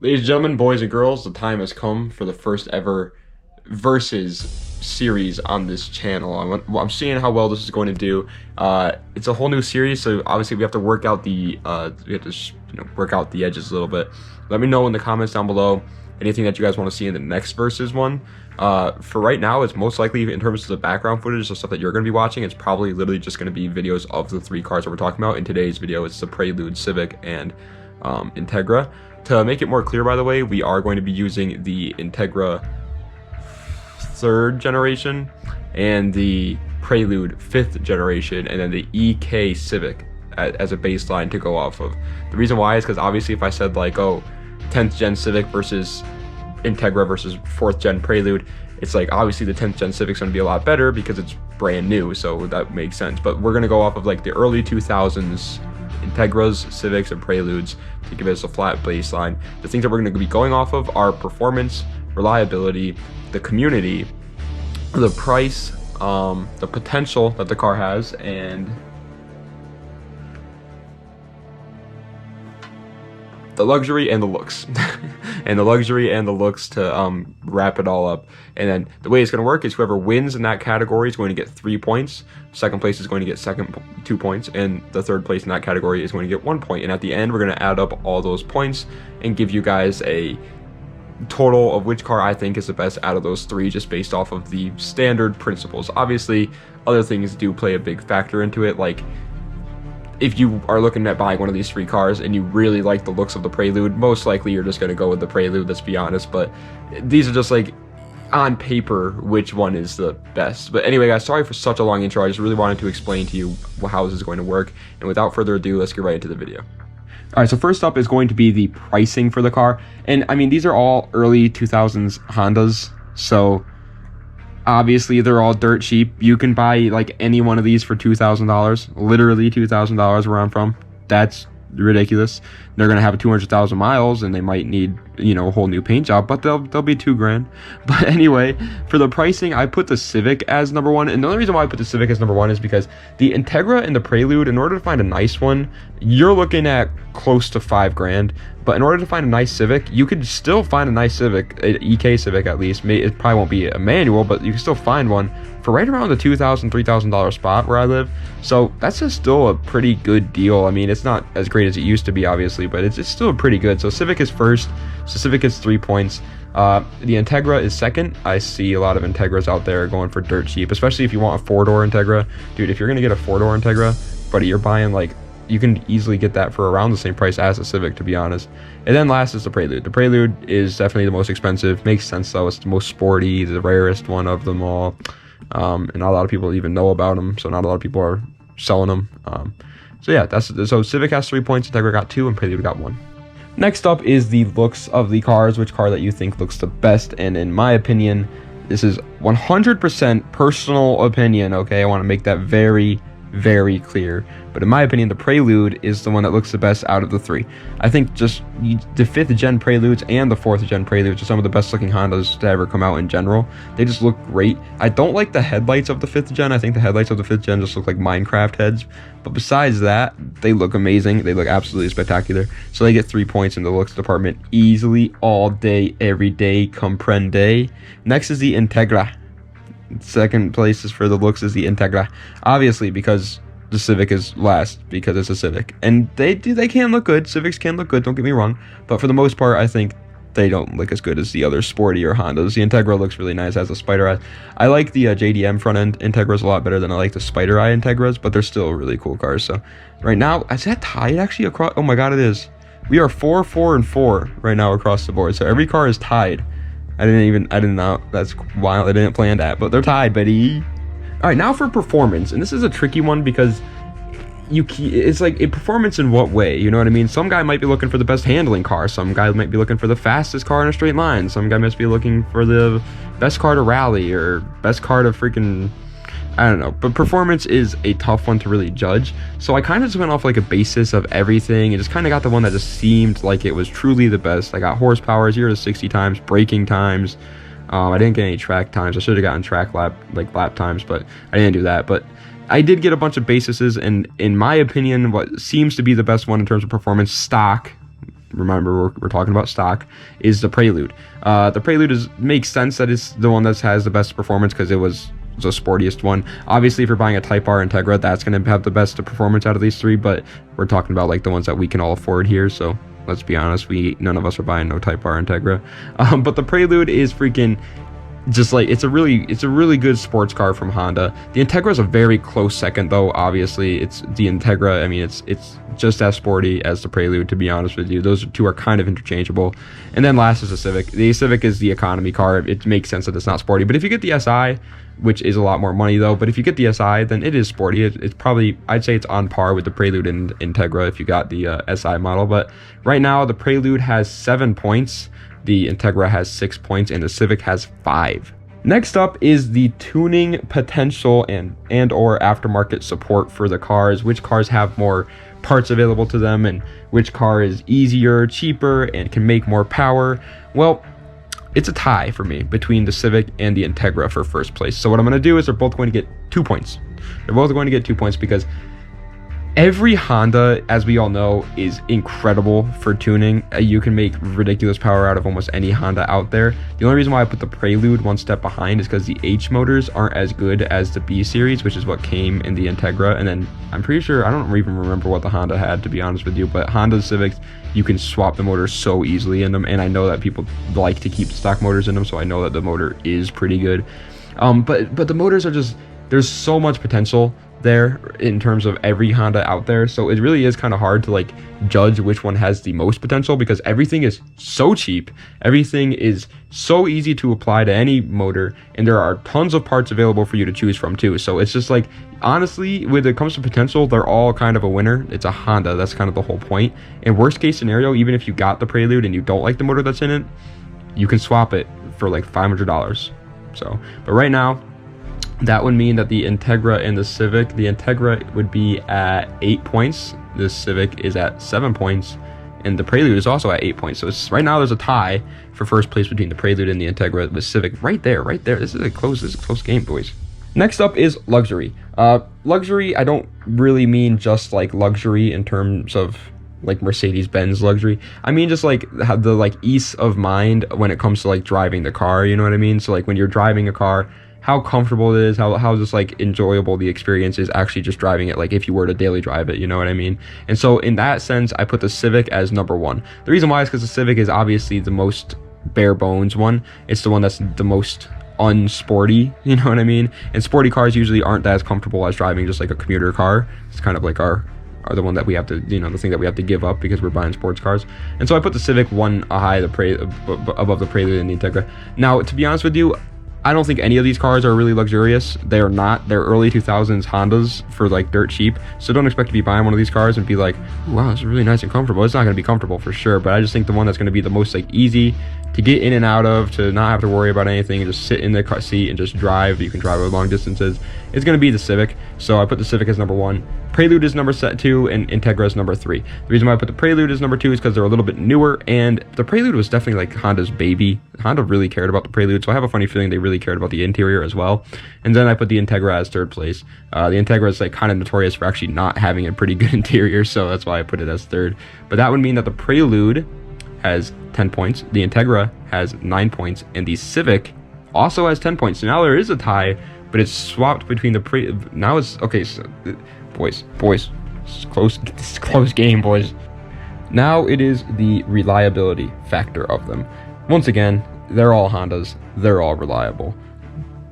Ladies and gentlemen, boys and girls, the time has come for the first ever versus series on this channel. I'm seeing how well this is going to do. It's a whole new series, so obviously we have to work out the work out the edges a little bit. Let me know in the comments down below anything that you guys want to see in the next versus one. For right now, it's most likely, in terms of the background footage, the stuff that you're going to be watching, it's probably literally just going to be videos of the three cars that we're talking about. In today's video, it's the Prelude, Civic, and Integra. To make it more clear, by the way, we are going to be using the Integra 3rd generation and the Prelude 5th generation, and then the EK Civic as a baseline to go off of. The reason why is because obviously if I said like, oh, 10th gen Civic versus Integra versus 4th gen Prelude, it's like obviously the 10th gen Civic's going to be a lot better because it's brand new, so that makes sense. But we're going to go off of like the early 2000s Integras, Civics, and Preludes to give us a flat baseline. The things that we're going to be going off of are performance, reliability, the community, the price, the potential that the car has, and the luxury and the looks. And the luxury and the looks to wrap it all up. And then the way it's going to work is whoever wins in that category is going to get 3 points. Second place is going to get 2 points, and the third place in that category is going to get 1 point. And at the end, we're going to add up all those points and give you guys a total of which car I think is the best out of those three, just based off of the standard principles. Obviously, other things do play a big factor into it, like if you are looking at buying one of these three cars and you really like the looks of the Prelude, most likely you're just going to go with the Prelude, let's be honest. But these are just like on paper which one is the best. But anyway, guys, sorry for such a long intro. I just really wanted to explain to you how this is going to work. And without further ado, let's get right into the video. All right, so first up is going to be the pricing for the car. And I mean, these are all early 2000s Hondas, so obviously they're all dirt cheap. You can buy like any one of these for $2,000, literally $2,000 where I'm from. That's ridiculous. They're gonna have 200,000 miles and they might need, you know, a whole new paint job, but they'll be $2,000. But anyway, for the pricing, I put the Civic as number one. And the only reason why I put the Civic as number one is because the Integra and the Prelude, in order to find a nice one, you're looking at close to $5,000. But in order to find a nice Civic, you could still find a nice Civic, an EK Civic at least. It probably won't be a manual, but you can still find one for right around the $2,000, $3,000 spot where I live. So that's just still a pretty good deal. I mean, it's not as great as it used to be, obviously, but it's still pretty good. So Civic is first. So Civic is 3 points. The Integra is second. I see a lot of Integras out there going for dirt cheap, especially if you want a 4-door Integra. Dude, if you're going to get a 4-door Integra, but you're buying like, you can easily get that for around the same price as a Civic, to be honest. And then last is the Prelude. The Prelude is definitely the most expensive. Makes sense though. It's the most sporty, the rarest one of them all. And not a lot of people even know about them, so not a lot of people are selling them. So yeah, so Civic has 3 points, Integra got 2, and Prelude got 1. Next up is the looks of the cars, which car that you think looks the best. And in my opinion, this is 100% personal opinion, okay? I want to make that very, very clear. But in my opinion, the Prelude is the one that looks the best out of the three. I think just the 5th gen Preludes and the 4th gen Preludes are some of the best looking Hondas to ever come out in general. They just look great. I don't like the headlights of the 5th gen. I think the headlights of the 5th gen just look like Minecraft heads. But besides that, they look amazing. They look absolutely spectacular. So they get 3 points in the looks department easily, all day, every day, comprende. Next is the Integra. Second place is for the looks is the Integra, obviously because the Civic is last because it's a Civic, and they can look good. Civics can look good, don't get me wrong, but for the most part, I think they don't look as good as the other sportier Hondas. The Integra looks really nice, has a spider eye. I like the JDM front end Integras a lot better than I like the spider eye Integras, but they're still really cool cars. So right now, is that tied actually across? Oh my god, it is. We are 4, 4, and 4 right now across the board. So every car is tied. I didn't know. That's wild. I didn't plan that, but they're tied, buddy. All right, now for performance, and this is a tricky one because it's like a performance in what way? You know what I mean? Some guy might be looking for the best handling car. Some guy might be looking for the fastest car in a straight line. Some guy must be looking for the best car to rally or best car to freaking, I don't know. But performance is a tough one to really judge. So I kind of just went off like a basis of everything and just kind of got the one that just seemed like it was truly the best. I got horsepower, 0 to 60 times, braking times. I didn't get any track times. I should have gotten track lap times, but I didn't do that. But I did get a bunch of bases, and in my opinion, what seems to be the best one in terms of performance, stock, remember we're talking about stock, is the Prelude. The Prelude makes sense that it's the one that has the best performance because it was the sportiest one. Obviously, if you're buying a Type R Integra, that's going to have the best performance out of these three, but we're talking about like the ones that we can all afford here, so let's be honest, none of us are buying no Type R Integra. But the Prelude is freaking just like, it's a really good sports car from Honda. The Integra is a very close second though. Obviously, it's the Integra. I mean, it's just as sporty as the Prelude, to be honest with you. Those two are kind of interchangeable. And then last is the Civic. The Civic is the economy car. It makes sense that it's not sporty, but if you get the SI, which is a lot more money though, but if you get the SI, then it is sporty. It's probably, I'd say it's on par with the Prelude and Integra if you got the SI model. But right now the Prelude has 7 points, the Integra has 6 points, and the Civic has 5. Next up is the tuning potential and or aftermarket support for the cars. Which cars have more parts available to them, and which car is easier, cheaper, and can make more power. Well, it's a tie for me between the Civic and the Integra for first place. So what I'm going to do is they're both going to get 2 points. They're both going to get 2 points because every Honda, as we all know, is incredible for tuning. You can make ridiculous power out of almost any Honda out there. The only reason why I put the Prelude one step behind is because the H motors aren't as good as the B series, which is what came in the Integra. And then I'm pretty sure, I don't even remember what the Honda had, to be honest with you, but Honda Civics, you can swap the motors so easily in them. And I know that people like to keep stock motors in them, so I know that the motor is pretty good. But the motors are just, there's so much potential there in terms of every Honda out there, so it really is kind of hard to like judge which one has the most potential because everything is so cheap, everything is so easy to apply to any motor, and there are tons of parts available for you to choose from too. So it's just like, honestly, when it comes to potential, they're all kind of a winner. It's a Honda, that's kind of the whole point. And worst case scenario, even if you got the Prelude and you don't like the motor that's in it, you can swap it for like $500. So, but right now, that would mean that the Integra and the Integra would be at 8 points. The Civic is at 7 points, and the Prelude is also at 8 points. So it's, right now there's a tie for first place between the Prelude and the Integra. The Civic right there. This is a close game, boys. Next up is luxury. Luxury, I don't really mean just like luxury in terms of like Mercedes-Benz luxury. I mean just like the like ease of mind when it comes to like driving the car, you know what I mean? So like when you're driving a car, how comfortable it is, how just like enjoyable the experience is actually just driving it, like if you were to daily drive it, you know what I mean? And so in that sense, I put the Civic as number 1. The reason why is because the Civic is obviously the most bare bones one. It's the one that's the most unsporty, you know what I mean? And sporty cars usually aren't as comfortable as driving just like a commuter car. It's kind of like are the one that we have to, you know, the thing that we have to give up because we're buying sports cars. And so I put the Civic one high, above the Prelude and the Integra. Now, to be honest with you, I don't think any of these cars are really luxurious. They are not. They're early 2000s Hondas for like dirt cheap. So don't expect to be buying one of these cars and be like, wow, it's really nice and comfortable. It's not going to be comfortable for sure. But I just think the one that's going to be the most like easy to get in and out of, to not have to worry about anything, and just sit in the car seat and just drive. You can drive over long distances. It's going to be the Civic. So I put the Civic as number 1. Prelude is number 2, and Integra is number 3. The reason why I put the Prelude as number 2 is because they're a little bit newer, and the Prelude was definitely like Honda's baby. Honda really cared about the Prelude, so I have a funny feeling they really cared about the interior as well. And then I put the Integra as 3rd place. The Integra is like kind of notorious for actually not having a pretty good interior, so that's why I put it as 3rd. But that would mean that the Prelude has 10 points, the Integra has 9 points, and the Civic also has 10 points. So now there is a tie, but it's swapped between the now it's okay. So, boys, it's close game, boys. Now it is the reliability factor of them. Once again, they're all Hondas. They're all reliable.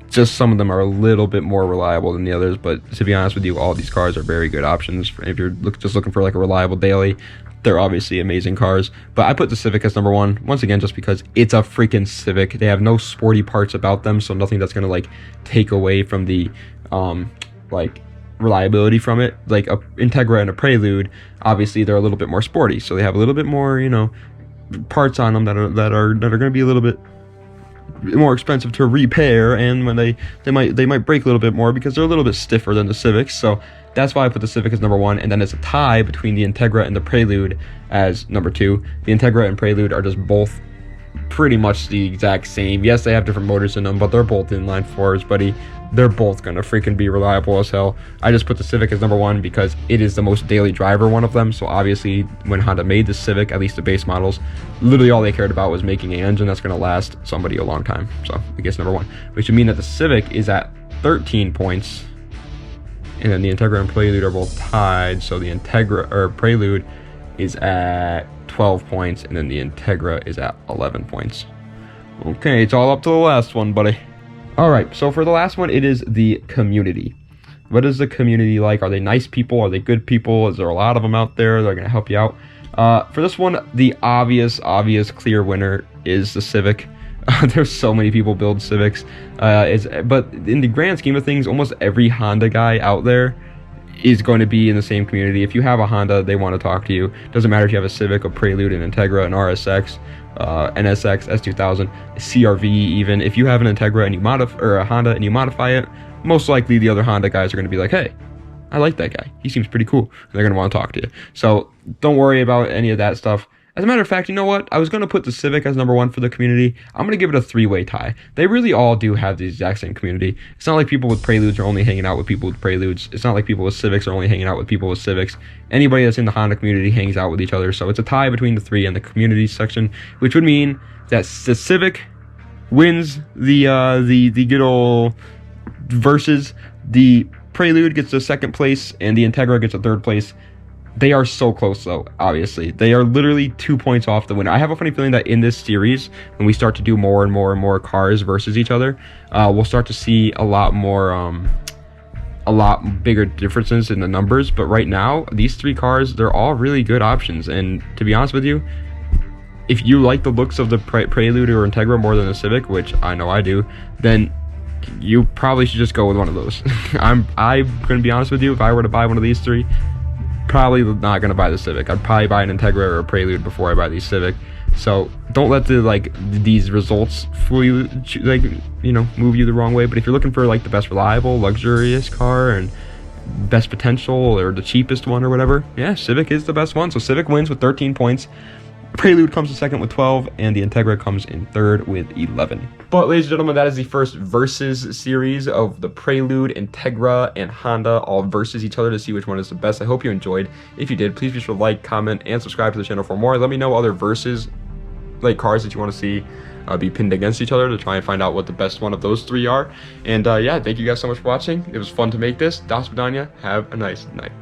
Just some of them are a little bit more reliable than the others, but to be honest with you, all these cars are very good options. If you're just looking for like a reliable daily, they're obviously amazing cars. But I put the Civic as number 1, once again, just because it's a freaking Civic. They have no sporty parts about them, so nothing that's going to like take away from the like reliability from it. Like a Integra and a Prelude, obviously they're a little bit more sporty, so they have a little bit more, you know, parts on them that are going to be a little bit more expensive to repair, and when they might break a little bit more because they're a little bit stiffer than the Civics. So that's why I put the Civic as number 1, and then it's a tie between the Integra and the Prelude as number 2. The Integra and Prelude are just both pretty much the exact same. Yes, they have different motors in them, but they're both inline fours, buddy. They're both gonna freaking be reliable as hell. I just put the Civic as number one because it is the most daily driver one of them. So obviously, when Honda made the Civic, at least the base models, literally all they cared about was making an engine that's gonna last somebody a long time. So I guess number one, which would mean that the Civic is at 13 points, and then the Integra and Prelude are both tied. So the Integra or Prelude is at 12 points, and then the Integra is at 11 points. Okay, it's all up to the last one, buddy. Alright, so for the last one, it is the community. What is the community like? Are they nice people? Are they good people? Is there a lot of them out there that are going to help you out? For this one, the obvious clear winner is the Civic. There's so many people build Civics. But in the grand scheme of things, almost every Honda guy out there is going to be in the same community. If you have a Honda, they want to talk to you. Doesn't matter if you have a Civic, a Prelude, an Integra, an RSX, NSX, S2000, CRV even. If you have an Integra and you a Honda and you modify it, most likely the other Honda guys are going to be like, hey, I like that guy. He seems pretty cool. And they're going to want to talk to you. So don't worry about any of that stuff. As a matter of fact, you know what? I was going to put the Civic as number one for the community. I'm going to give it a three-way tie. They really all do have the exact same community. It's not like people with Preludes are only hanging out with people with Preludes. It's not like people with Civics are only hanging out with people with Civics. Anybody that's in the Honda community hangs out with each other. So it's a tie between the three and the community section, which would mean that the Civic wins the good old versus. The Prelude gets the second place, and the Integra gets a third place. They are so close, though, obviously. They are literally 2 points off the winner. I have a funny feeling that in this series, when we start to do more and more and more cars versus each other, we'll start to see a lot more, a lot bigger differences in the numbers. But right now, these three cars, they're all really good options. And to be honest with you, if you like the looks of the Prelude or Integra more than the Civic, which I know I do, then you probably should just go with one of those. I'm gonna be honest with you, if I were to buy one of these three, probably not gonna buy the Civic. I'd probably buy an Integra or a Prelude before I buy the Civic. So don't let these results fool you, move you the wrong way. But if you're looking for the best reliable, luxurious car and best potential or the cheapest one or whatever, yeah, Civic is the best one. So Civic wins with 13 points. Prelude comes in second with 12, and the Integra comes in third with 11. But ladies and gentlemen, that is the first versus series of the Prelude, Integra, and Honda all versus each other to see which one is the best. I hope you enjoyed. If you did, please be sure to like, comment, and subscribe to the channel for more. Let me know other versus cars that you want to see be pinned against each other to try and find out what the best one of those three are. And yeah, thank you guys so much for watching. It was fun to make this. Das Vidania. Have a nice night.